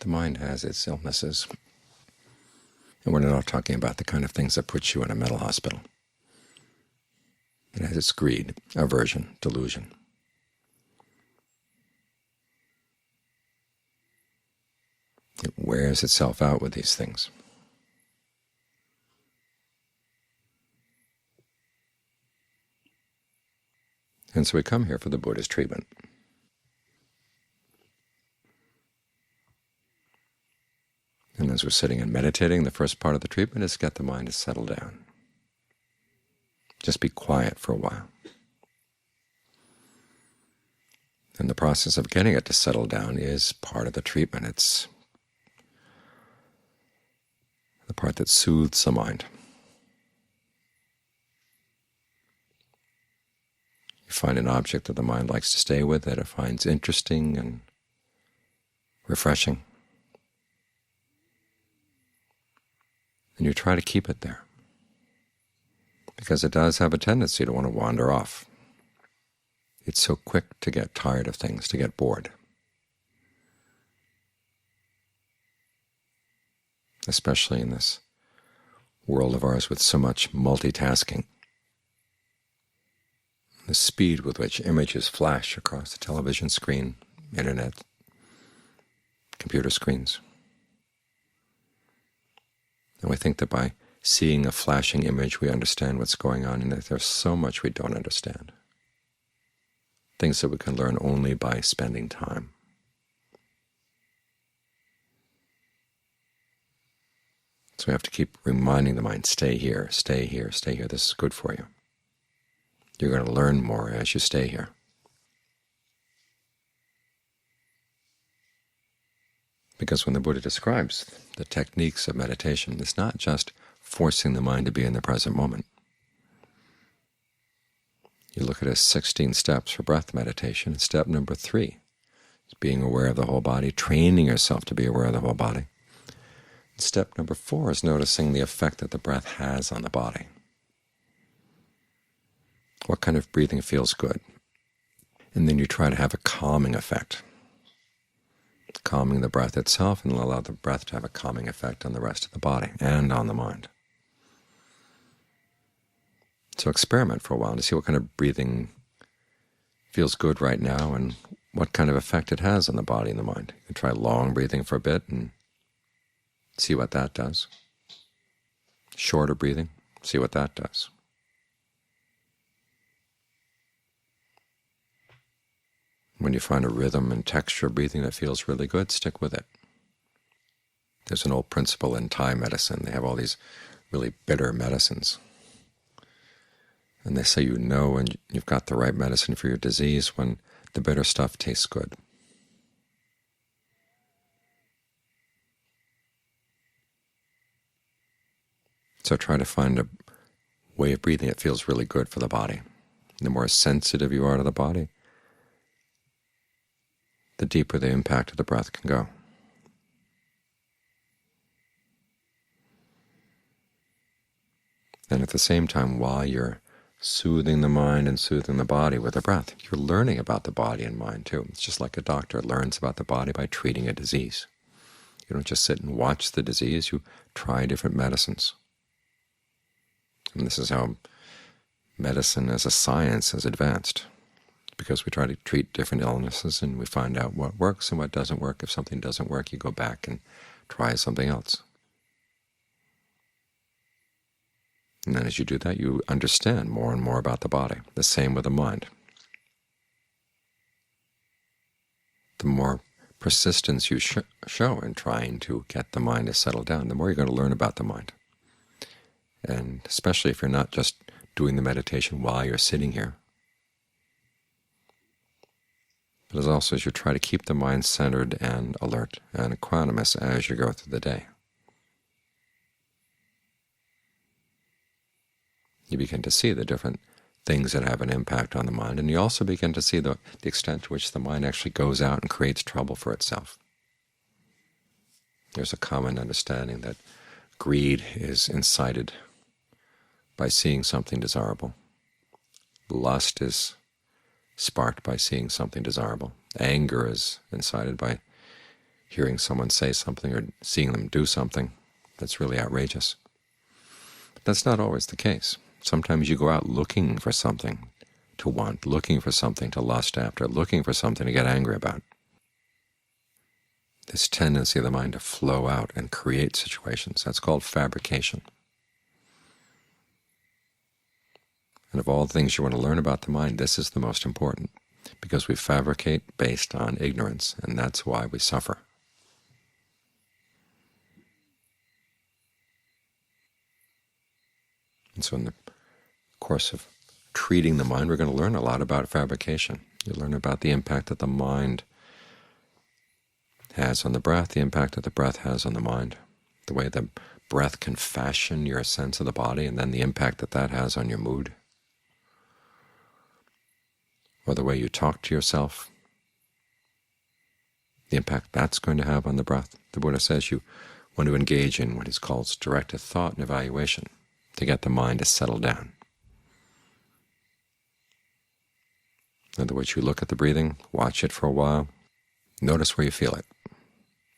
The mind has its illnesses, and we're not talking about the kind of things that put you in a mental hospital. It has its greed, aversion, delusion. It wears itself out with these things. And so we come here for the Buddha's treatment. And as we're sitting and meditating, the first part of the treatment is to get the mind to settle down. Just be quiet for a while. And the process of getting it to settle down is part of the treatment. It's the part that soothes the mind. You find an object that the mind likes to stay with, that it finds interesting and refreshing, and you try to keep it there, because it does have a tendency to want to wander off. It's so quick to get tired of things, to get bored. Especially in this world of ours with so much multitasking. The speed with which images flash across the television screen, internet, computer screens. And we think that by seeing a flashing image we understand what's going on, and that there's so much we don't understand. Things that we can learn only by spending time. So we have to keep reminding the mind, stay here, stay here, stay here. This is good for you. You're going to learn more as you stay here. Because when the Buddha describes the techniques of meditation, it's not just forcing the mind to be in the present moment. You look at his 16 steps for breath meditation, and step number 3 is being aware of the whole body, training yourself to be aware of the whole body. And step number 4 is noticing the effect that the breath has on the body. What kind of breathing feels good? And then you try to have a calming effect, calming the breath itself, and allow the breath to have a calming effect on the rest of the body and on the mind. So experiment for a while to see what kind of breathing feels good right now and what kind of effect it has on the body and the mind. You can try long breathing for a bit and see what that does. Shorter breathing, see what that does. When you find a rhythm and texture of breathing that feels really good, stick with it. There's an old principle in Thai medicine. They have all these really bitter medicines. And they say you know when you've got the right medicine for your disease when the bitter stuff tastes good. So try to find a way of breathing that feels really good for the body. The more sensitive you are to the body, the deeper the impact of the breath can go. And at the same time, while you're soothing the mind and soothing the body with the breath, you're learning about the body and mind too. It's just like a doctor learns about the body by treating a disease. You don't just sit and watch the disease, you try different medicines. And this is how medicine as a science has advanced, because we try to treat different illnesses and we find out what works and what doesn't work. If something doesn't work, you go back and try something else. And then as you do that, you understand more and more about the body. The same with the mind. The more persistence you show in trying to get the mind to settle down, the more you're going to learn about the mind. And especially if you're not just doing the meditation while you're sitting here, but as also as you try to keep the mind centered and alert and equanimous as you go through the day. You begin to see the different things that have an impact on the mind, and you also begin to see the extent to which the mind actually goes out and creates trouble for itself. There's a common understanding that greed is incited by seeing something desirable. Lust is sparked by seeing something desirable. Anger is incited by hearing someone say something or seeing them do something that's really outrageous. But that's not always the case. Sometimes you go out looking for something to want, looking for something to lust after, looking for something to get angry about. This tendency of the mind to flow out and create situations, that's called fabrication. And of all the things you want to learn about the mind, this is the most important, because we fabricate based on ignorance, and that's why we suffer. And so in the course of treating the mind, we're going to learn a lot about fabrication. You learn about the impact that the mind has on the breath, the impact that the breath has on the mind, the way the breath can fashion your sense of the body, and then the impact that that has on your mood, or the way you talk to yourself, the impact that's going to have on the breath. The Buddha says you want to engage in what he calls directed thought and evaluation to get the mind to settle down. In other words, you look at the breathing, watch it for a while, notice where you feel it.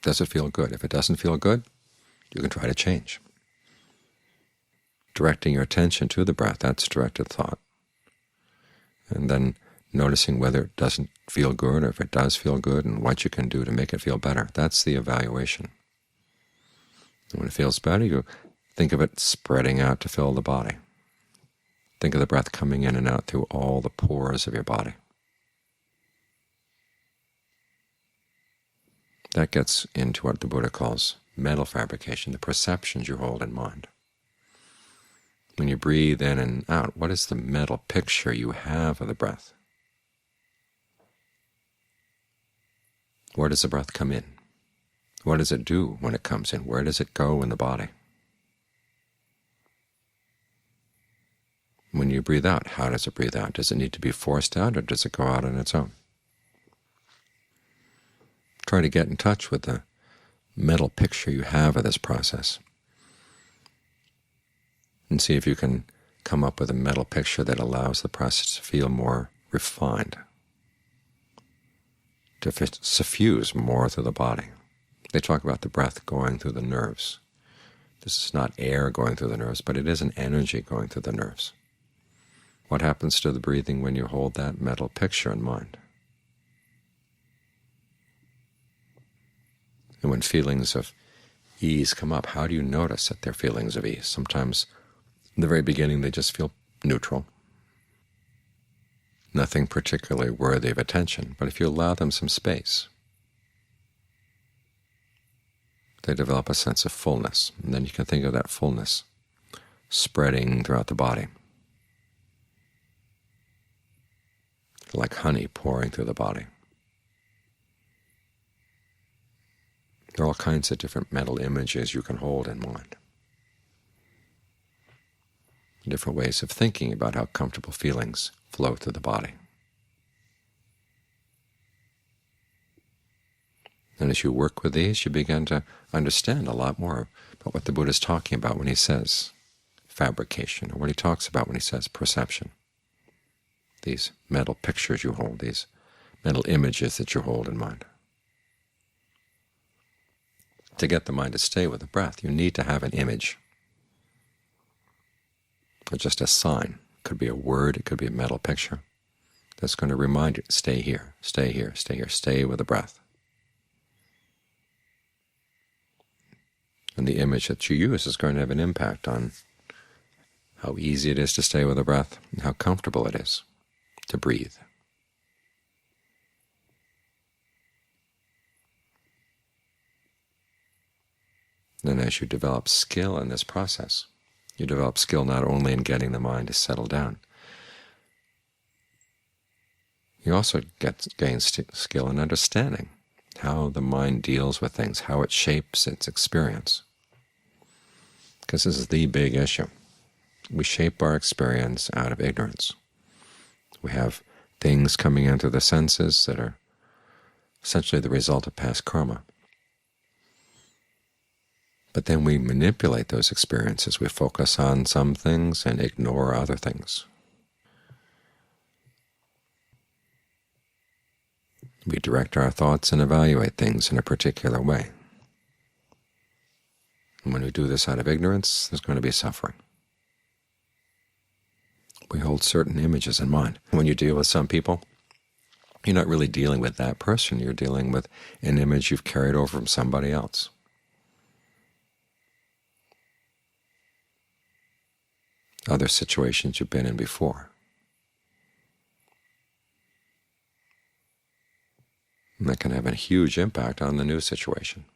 Does it feel good? If it doesn't feel good, you can try to change. Directing your attention to the breath, that's directed thought. And then noticing whether it doesn't feel good or if it does feel good and what you can do to make it feel better. That's the evaluation. And when it feels better, you think of it spreading out to fill the body. Think of the breath coming in and out through all the pores of your body. That gets into what the Buddha calls mental fabrication, the perceptions you hold in mind. When you breathe in and out, what is the mental picture you have of the breath? Where does the breath come in? What does it do when it comes in? Where does it go in the body? When you breathe out, how does it breathe out? Does it need to be forced out, or does it go out on its own? Try to get in touch with the mental picture you have of this process, and see if you can come up with a mental picture that allows the process to feel more refined, to suffuse more through the body. They talk about the breath going through the nerves. This is not air going through the nerves, but it is an energy going through the nerves. What happens to the breathing when you hold that mental picture in mind? And when feelings of ease come up, how do you notice that they're feelings of ease? Sometimes in the very beginning they just feel neutral, nothing particularly worthy of attention. But if you allow them some space, they develop a sense of fullness, and then you can think of that fullness spreading throughout the body, like honey pouring through the body. There are all kinds of different mental images you can hold in mind, different ways of thinking about how comfortable feelings flow through the body. And as you work with these, you begin to understand a lot more about what the Buddha is talking about when he says fabrication, or what he talks about when he says perception. These mental pictures you hold, these mental images that you hold in mind. To get the mind to stay with the breath, you need to have an image, or just a sign. It could be a word, it could be a mental picture that's going to remind you, stay here, stay here, stay here, stay with the breath. And the image that you use is going to have an impact on how easy it is to stay with the breath and how comfortable it is to breathe. Then as you develop skill in this process, you develop skill not only in getting the mind to settle down, you also gain skill in understanding how the mind deals with things, how it shapes its experience. Because this is the big issue. We shape our experience out of ignorance. We have things coming in through the senses that are essentially the result of past karma. But then we manipulate those experiences. We focus on some things and ignore other things. We direct our thoughts and evaluate things in a particular way. And when we do this out of ignorance, there's going to be suffering. We hold certain images in mind. When you deal with some people, you're not really dealing with that person. You're dealing with an image you've carried over from somebody else. Other situations you've been in before. And that can have a huge impact on the new situation.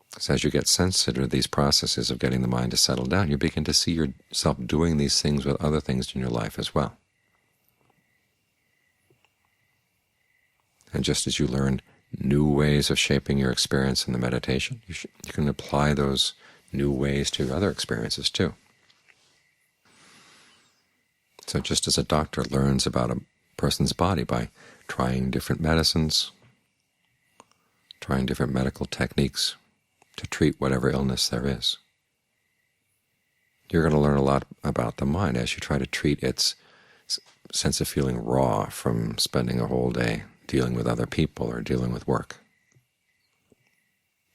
Because as you get sensitive to these processes of getting the mind to settle down, you begin to see yourself doing these things with other things in your life as well. And just as you learn new ways of shaping your experience in the meditation, you can apply those new ways to other experiences too. So just as a doctor learns about a person's body by trying different medicines, trying different medical techniques to treat whatever illness there is, you're going to learn a lot about the mind as you try to treat its sense of feeling raw from spending a whole day dealing with other people or dealing with work.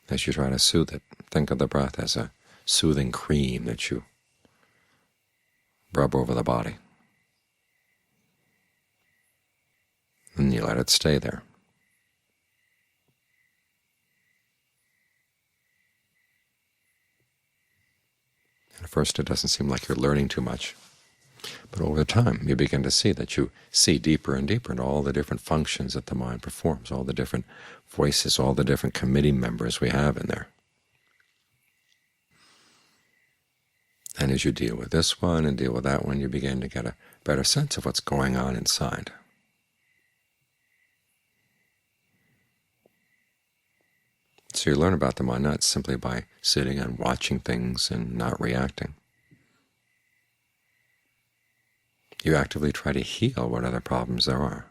As you try to soothe it, think of the breath as a soothing cream that you rub over the body. And you let it stay there. And at first it doesn't seem like you're learning too much. But over time you begin to see that you see deeper and deeper into all the different functions that the mind performs, all the different voices, all the different committee members we have in there. And as you deal with this one and deal with that one, you begin to get a better sense of what's going on inside. So you learn about the mind not simply by sitting and watching things and not reacting. You actively try to heal what other problems there are,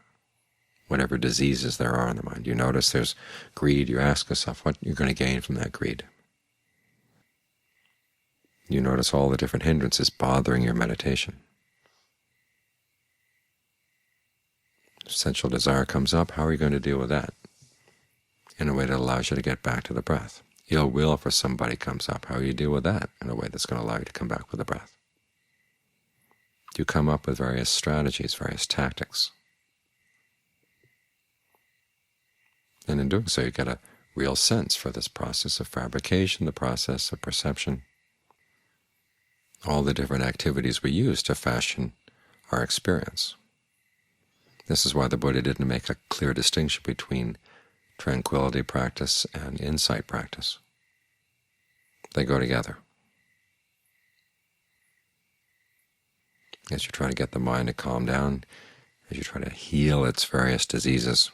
whatever diseases there are in the mind. You notice there's greed, you ask yourself what you're going to gain from that greed. You notice all the different hindrances bothering your meditation. Sensual desire comes up, how are you going to deal with that? In a way that allows you to get back to the breath. Ill will for somebody comes up, how do you deal with that in a way that's going to allow you to come back with the breath? You come up with various strategies, various tactics. And in doing so, you get a real sense for this process of fabrication, the process of perception, all the different activities we use to fashion our experience. This is why the Buddha didn't make a clear distinction between tranquility practice and insight practice. They go together. As you try to get the mind to calm down, as you try to heal its various diseases,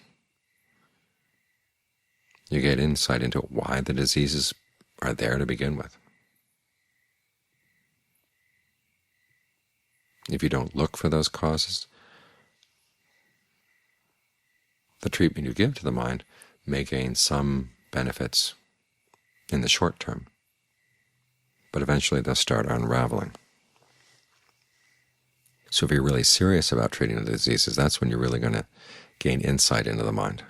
you get insight into why the diseases are there to begin with. If you don't look for those causes, the treatment you give to the mind may gain some benefits in the short term, but eventually they'll start unraveling. So if you're really serious about treating the diseases, that's when you're really going to gain insight into the mind.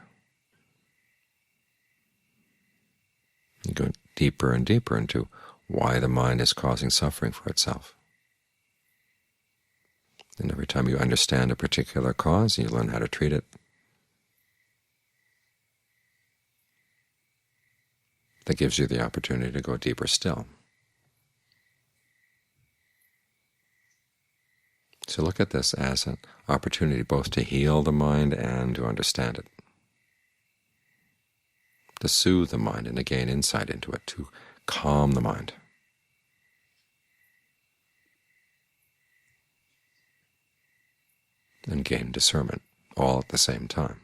You go deeper and deeper into why the mind is causing suffering for itself. And every time you understand a particular cause, you learn how to treat it. That gives you the opportunity to go deeper still. So look at this as an opportunity both to heal the mind and to understand it, to soothe the mind and to gain insight into it, to calm the mind. And gain discernment, all at the same time.